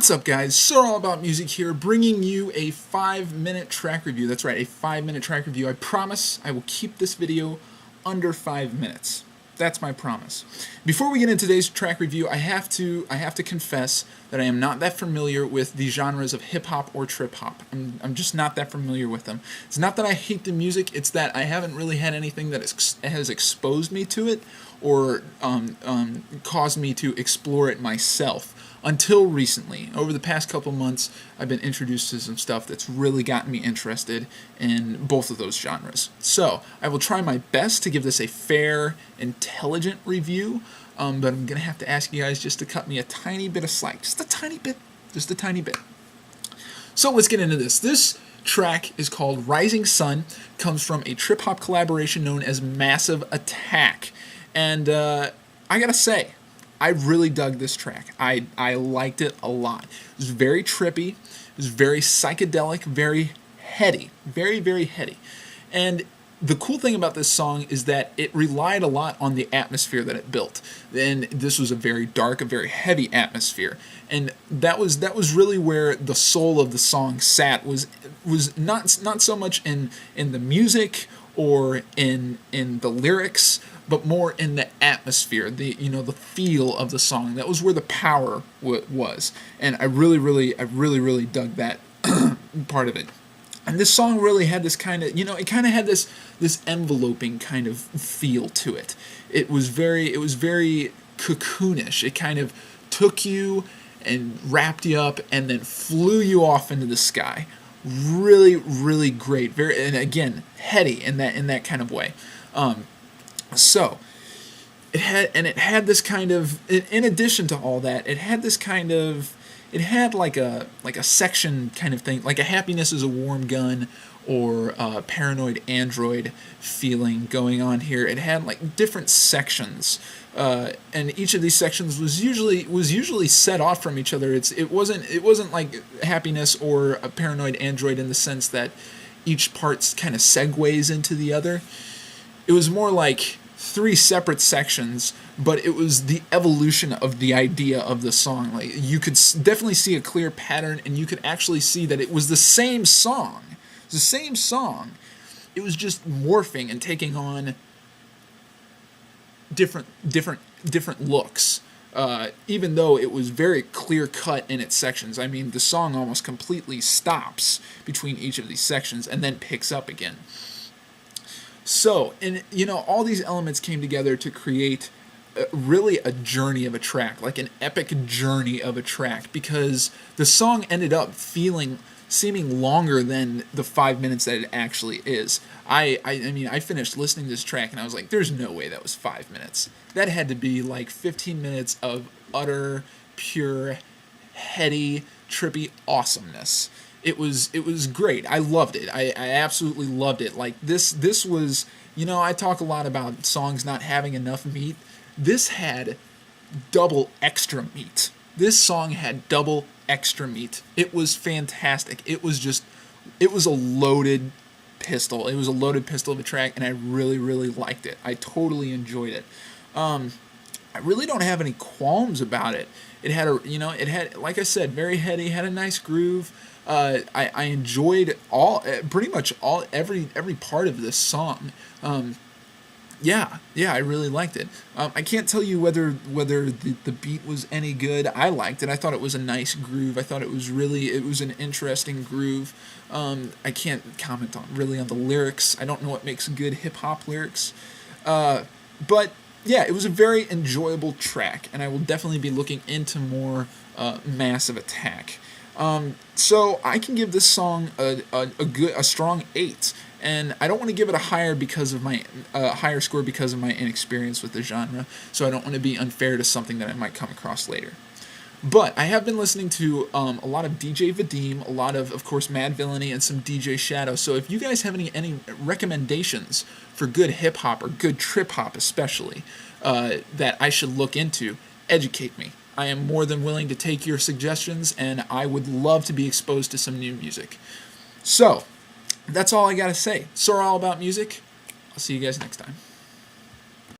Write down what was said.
What's up, guys? SirAllAboutMusic here, bringing you a 5-minute track review. That's right, a 5-minute track review. I promise I will keep this video under 5 minutes. That's my promise. Before we get into today's track review, I have to confess that I am not that familiar with the genres of hip-hop or trip-hop. I'm just not that familiar with them. It's not that I hate the music, it's that I haven't really had anything that has exposed me to it or caused me to explore it myself. Until recently, over the past couple months, I've been introduced to some stuff that's really gotten me interested in both of those genres. So, I will try my best to give this a fair, intelligent review, but I'm going to have to ask you guys just to cut me a tiny bit of slack. Just a tiny bit. Just a tiny bit. So, let's get into this. This track is called Risingson, comes from a trip-hop collaboration known as Massive Attack. And I gotta say, I really dug this track. I liked it a lot. It was very trippy. It was very psychedelic, very heady. Very, very heady. And the cool thing about this song is that it relied a lot on the atmosphere that it built. And this was a very dark, a very heavy atmosphere. And that was really where the soul of the song sat, was not so much in the music or in the lyrics, but more in the atmosphere, the feel of the song. That was where the power was, and I really dug that part of it. And this song really had this kind of, it kind of had this enveloping kind of feel to it. It was very cocoonish. It kind of took you and wrapped you up and then flew you off into the sky. Really great. And again, heady in that kind of way. So, it had this kind of, in addition to all that, it had like a section kind of thing, like a Happiness is a Warm Gun or a Paranoid Android feeling going on here. It had like different sections, and each of these sections was usually set off from each other. It wasn't like Happiness or a Paranoid Android in the sense that each part kind of segues into the other. It was more like 3 separate sections, but it was the evolution of the idea of the song. Like, you could definitely see a clear pattern, and you could actually see that it was the same song. It was the same song. It was just morphing and taking on different looks. Even though it was very clear cut in its sections. I mean, the song almost completely stops between each of these sections and then picks up again. So, and all these elements came together to create really a journey of a track, like an epic journey of a track, because the song ended up seeming longer than the 5 minutes that it actually is. I mean, I finished listening to this track and I was like, there's no way that was 5 minutes. That had to be like 15 minutes of utter, pure, heady, trippy awesomeness. It was great. I loved it. I absolutely loved it. Like, this was, I talk a lot about songs not having enough meat. This had double extra meat. This song had double extra meat. It was fantastic. It was a loaded pistol. It was a loaded pistol of a track, and I really liked it. I totally enjoyed it. I really don't have any qualms about it. It had like I said, very heady, had a nice groove. I enjoyed pretty much every part of this song. Yeah, I really liked it. I can't tell you whether the beat was any good. I liked it. I thought it was a nice groove. I thought it was an interesting groove. I can't comment on the lyrics. I don't know what makes good hip-hop lyrics. But yeah, it was a very enjoyable track, and I will definitely be looking into more Massive Attack. So I can give this song a strong 8, and I don't want to give it a higher score because of my inexperience with the genre. So I don't want to be unfair to something that I might come across later. But I have been listening to a lot of DJ Vadim, a lot of course, Mad Villainy, and some DJ Shadow. So if you guys have any recommendations for good hip hop or good trip hop, especially that I should look into, educate me. I am more than willing to take your suggestions, and I would love to be exposed to some new music. So, that's all I gotta say. SirAllAboutMusic. I'll see you guys next time.